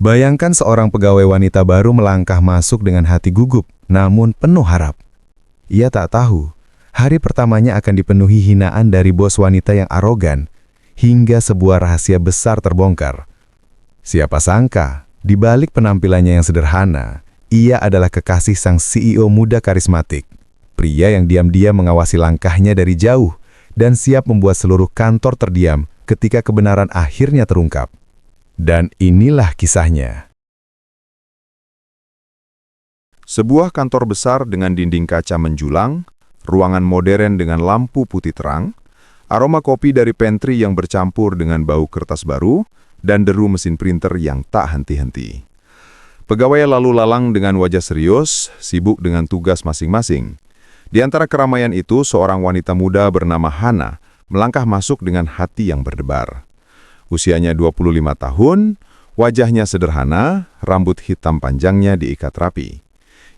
Bayangkan seorang pegawai wanita baru melangkah masuk dengan hati gugup, namun penuh harap. Ia tak tahu, hari pertamanya akan dipenuhi hinaan dari bos wanita yang arogan, hingga sebuah rahasia besar terbongkar. Siapa sangka, di balik penampilannya yang sederhana, ia adalah kekasih sang CEO muda karismatik. Pria yang diam-diam mengawasi langkahnya dari jauh, dan siap membuat seluruh kantor terdiam ketika kebenaran akhirnya terungkap. Dan inilah kisahnya. Sebuah kantor besar dengan dinding kaca menjulang, ruangan modern dengan lampu putih terang, aroma kopi dari pantry yang bercampur dengan bau kertas baru, dan deru mesin printer yang tak henti-henti. Pegawai lalu lalang dengan wajah serius, sibuk dengan tugas masing-masing. Di antara keramaian itu, seorang wanita muda bernama Hana melangkah masuk dengan hati yang berdebar. Usianya 25 tahun, wajahnya sederhana, rambut hitam panjangnya diikat rapi.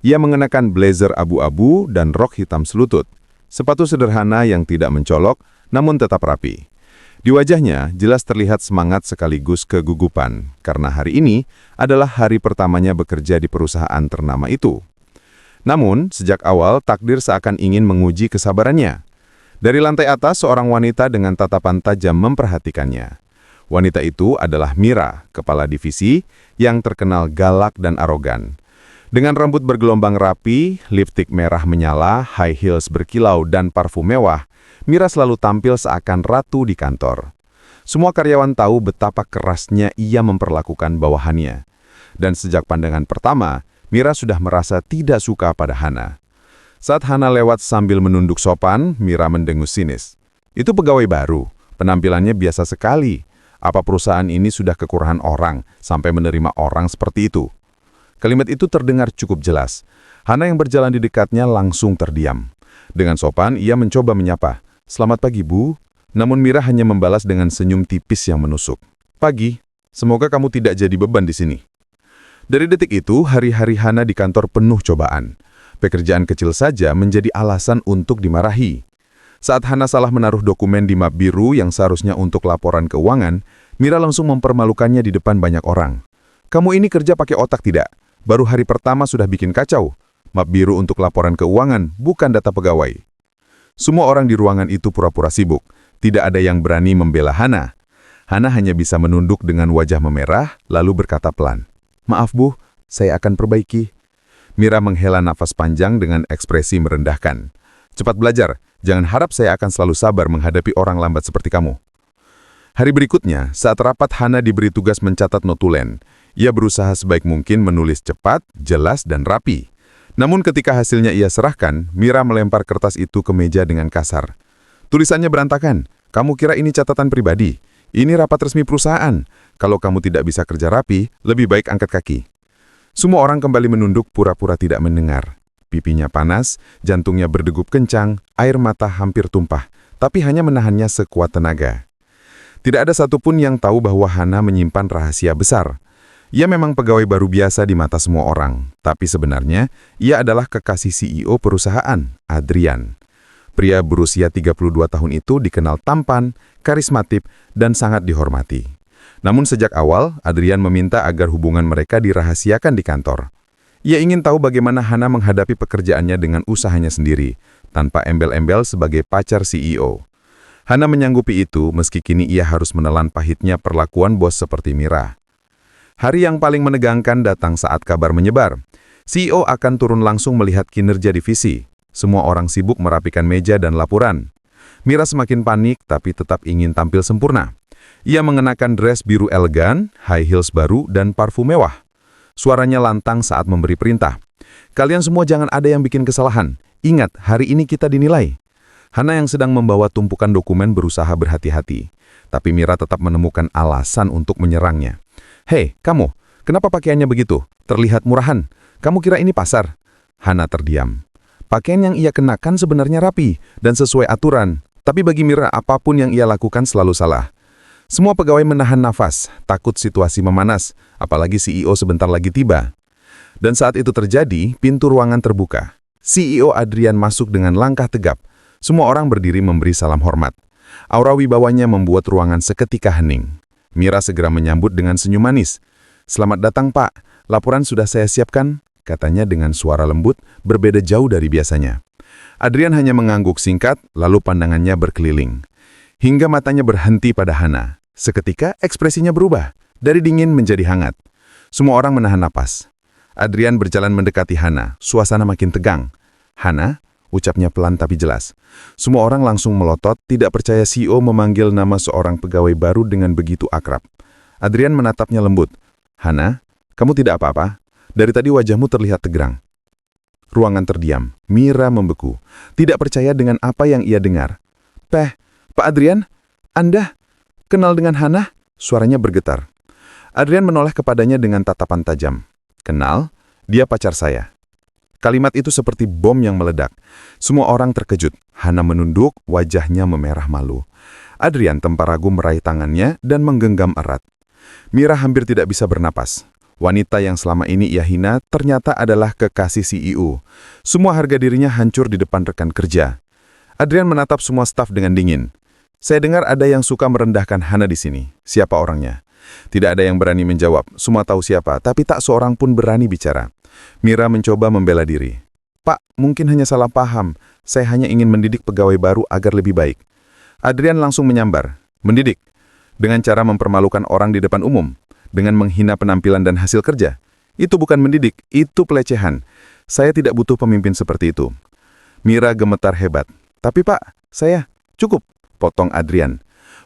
Ia mengenakan blazer abu-abu dan rok hitam selutut, sepatu sederhana yang tidak mencolok, namun tetap rapi. Di wajahnya jelas terlihat semangat sekaligus kegugupan, karena hari ini adalah hari pertamanya bekerja di perusahaan ternama itu. Namun, sejak awal takdir seakan ingin menguji kesabarannya. Dari lantai atas, seorang wanita dengan tatapan tajam memperhatikannya. Wanita itu adalah Mira, kepala divisi, yang terkenal galak dan arogan. Dengan rambut bergelombang rapi, lipstik merah menyala, high heels berkilau, dan parfum mewah, Mira selalu tampil seakan ratu di kantor. Semua karyawan tahu betapa kerasnya ia memperlakukan bawahannya. Dan sejak pandangan pertama, Mira sudah merasa tidak suka pada Hana. Saat Hana lewat sambil menunduk sopan, Mira mendengus sinis. Itu pegawai baru, penampilannya biasa sekali. Apa perusahaan ini sudah kekurangan orang sampai menerima orang seperti itu? Kalimat itu terdengar cukup jelas. Hana yang berjalan di dekatnya langsung terdiam. Dengan sopan, ia mencoba menyapa. "Selamat pagi, Bu." Namun Mira hanya membalas dengan senyum tipis yang menusuk. "Pagi, semoga kamu tidak jadi beban di sini." Dari detik itu, hari-hari Hana di kantor penuh cobaan. Pekerjaan kecil saja menjadi alasan untuk dimarahi. Saat Hana salah menaruh dokumen di map biru yang seharusnya untuk laporan keuangan, Mira langsung mempermalukannya di depan banyak orang. "Kamu ini kerja pakai otak tidak? Baru hari pertama sudah bikin kacau. Map biru untuk laporan keuangan, bukan data pegawai." Semua orang di ruangan itu pura-pura sibuk. Tidak ada yang berani membela Hana. Hana hanya bisa menunduk dengan wajah memerah, lalu berkata pelan, "Maaf Bu, saya akan perbaiki." Mira menghela nafas panjang dengan ekspresi merendahkan. "Cepat belajar, jangan harap saya akan selalu sabar menghadapi orang lambat seperti kamu." Hari berikutnya, saat rapat Hana diberi tugas mencatat notulen. Ia berusaha sebaik mungkin menulis cepat, jelas, dan rapi. Namun ketika hasilnya ia serahkan, Mira melempar kertas itu ke meja dengan kasar. Tulisannya berantakan. "Kamu kira ini catatan pribadi? Ini rapat resmi perusahaan. Kalau kamu tidak bisa kerja rapi, lebih baik angkat kaki." Semua orang kembali menunduk pura-pura tidak mendengar. Pipinya panas, jantungnya berdegup kencang, air mata hampir tumpah, tapi hanya menahannya sekuat tenaga. Tidak ada satupun yang tahu bahwa Hana menyimpan rahasia besar. Ia memang pegawai baru biasa di mata semua orang, tapi sebenarnya ia adalah kekasih CEO perusahaan, Adrian. Pria berusia 32 tahun itu dikenal tampan, karismatik, dan sangat dihormati. Namun sejak awal, Adrian meminta agar hubungan mereka dirahasiakan di kantor. Ia ingin tahu bagaimana Hana menghadapi pekerjaannya dengan usahanya sendiri, tanpa embel-embel sebagai pacar CEO. Hana menyanggupi itu meski kini ia harus menelan pahitnya perlakuan bos seperti Mira. Hari yang paling menegangkan datang saat kabar menyebar. CEO akan turun langsung melihat kinerja divisi. Semua orang sibuk merapikan meja dan laporan. Mira semakin panik tapi tetap ingin tampil sempurna. Ia mengenakan dress biru elegan, high heels baru, dan parfum mewah. Suaranya lantang saat memberi perintah. "Kalian semua jangan ada yang bikin kesalahan. Ingat, hari ini kita dinilai." Hana yang sedang membawa tumpukan dokumen berusaha berhati-hati. Tapi Mira tetap menemukan alasan untuk menyerangnya. "Hei, kamu, kenapa pakaiannya begitu? Terlihat murahan. Kamu kira ini pasar?" Hana terdiam. Pakaian yang ia kenakan sebenarnya rapi dan sesuai aturan. Tapi bagi Mira, apapun yang ia lakukan selalu salah. Semua pegawai menahan nafas, takut situasi memanas, apalagi CEO sebentar lagi tiba. Dan saat itu terjadi, pintu ruangan terbuka. CEO Adrian masuk dengan langkah tegap. Semua orang berdiri memberi salam hormat. Aura wibawanya membuat ruangan seketika hening. Mira segera menyambut dengan senyum manis. "Selamat datang, Pak. Laporan sudah saya siapkan," katanya dengan suara lembut, berbeda jauh dari biasanya. Adrian hanya mengangguk singkat, lalu pandangannya berkeliling. Hingga matanya berhenti pada Hana. Seketika ekspresinya berubah, dari dingin menjadi hangat. Semua orang menahan napas. Adrian berjalan mendekati Hana, suasana makin tegang. "Hana?" ucapnya pelan tapi jelas. Semua orang langsung melotot, tidak percaya CEO memanggil nama seorang pegawai baru dengan begitu akrab. Adrian menatapnya lembut. "Hana, kamu tidak apa-apa? Dari tadi wajahmu terlihat tegang." Ruangan terdiam. Mira membeku. Tidak percaya dengan apa yang ia dengar. Pak Adrian? Anda kenal dengan Hana?" Suaranya bergetar. Adrian menoleh kepadanya dengan tatapan tajam. "Kenal? Dia pacar saya." Kalimat itu seperti bom yang meledak. Semua orang terkejut. Hana menunduk, wajahnya memerah malu. Adrian tanpa ragu meraih tangannya dan menggenggam erat. Mira hampir tidak bisa bernapas. Wanita yang selama ini ia hina ternyata adalah kekasih CEO. Semua harga dirinya hancur di depan rekan kerja. Adrian menatap semua staf dengan dingin. "Saya dengar ada yang suka merendahkan Hana di sini. Siapa orangnya?" Tidak ada yang berani menjawab. Semua tahu siapa, tapi tak seorang pun berani bicara. Mira mencoba membela diri. "Pak, mungkin hanya salah paham. Saya hanya ingin mendidik pegawai baru agar lebih baik." Adrian langsung menyambar. "Mendidik? Dengan cara mempermalukan orang di depan umum? Dengan menghina penampilan dan hasil kerja? Itu bukan mendidik, itu pelecehan. Saya tidak butuh pemimpin seperti itu." Mira gemetar hebat. "Tapi Pak, saya..." "Cukup," potong Adrian.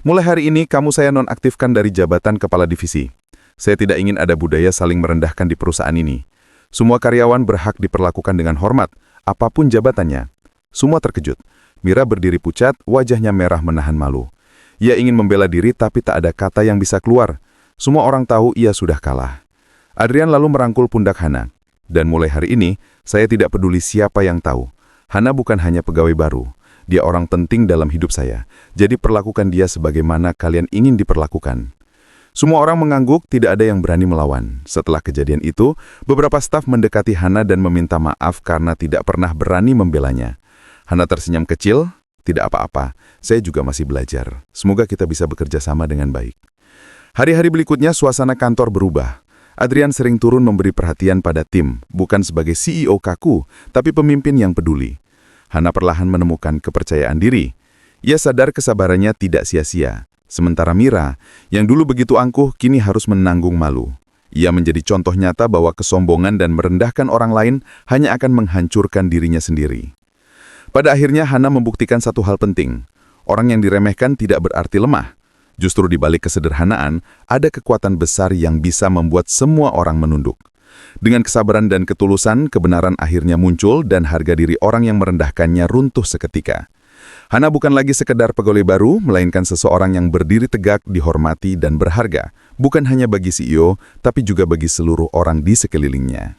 "Mulai hari ini kamu saya nonaktifkan dari jabatan kepala divisi. Saya tidak ingin ada budaya saling merendahkan di perusahaan ini. Semua karyawan berhak diperlakukan dengan hormat, apapun jabatannya." Semua terkejut. Mira berdiri pucat, wajahnya merah menahan malu. Ia ingin membela diri tapi tak ada kata yang bisa keluar. Semua orang tahu ia sudah kalah. Adrian lalu merangkul pundak Hana. "Dan mulai hari ini, saya tidak peduli siapa yang tahu. Hana bukan hanya pegawai baru. Dia orang penting dalam hidup saya. Jadi perlakukan dia sebagaimana kalian ingin diperlakukan." Semua orang mengangguk, tidak ada yang berani melawan. Setelah kejadian itu, beberapa staf mendekati Hana dan meminta maaf karena tidak pernah berani membelanya. Hana tersenyum kecil, "Tidak apa-apa, saya juga masih belajar. Semoga kita bisa bekerja sama dengan baik." Hari-hari berikutnya, suasana kantor berubah. Adrian sering turun memberi perhatian pada tim, bukan sebagai CEO kaku, tapi pemimpin yang peduli. Hana perlahan menemukan kepercayaan diri. Ia sadar kesabarannya tidak sia-sia. Sementara Mira, yang dulu begitu angkuh, kini harus menanggung malu. Ia menjadi contoh nyata bahwa kesombongan dan merendahkan orang lain hanya akan menghancurkan dirinya sendiri. Pada akhirnya, Hana membuktikan satu hal penting. Orang yang diremehkan tidak berarti lemah. Justru di balik kesederhanaan, ada kekuatan besar yang bisa membuat semua orang menunduk. Dengan kesabaran dan ketulusan, kebenaran akhirnya muncul dan harga diri orang yang merendahkannya runtuh seketika. Hana bukan lagi sekedar pegawai baru, melainkan seseorang yang berdiri tegak, dihormati, dan berharga. Bukan hanya bagi CEO, tapi juga bagi seluruh orang di sekelilingnya.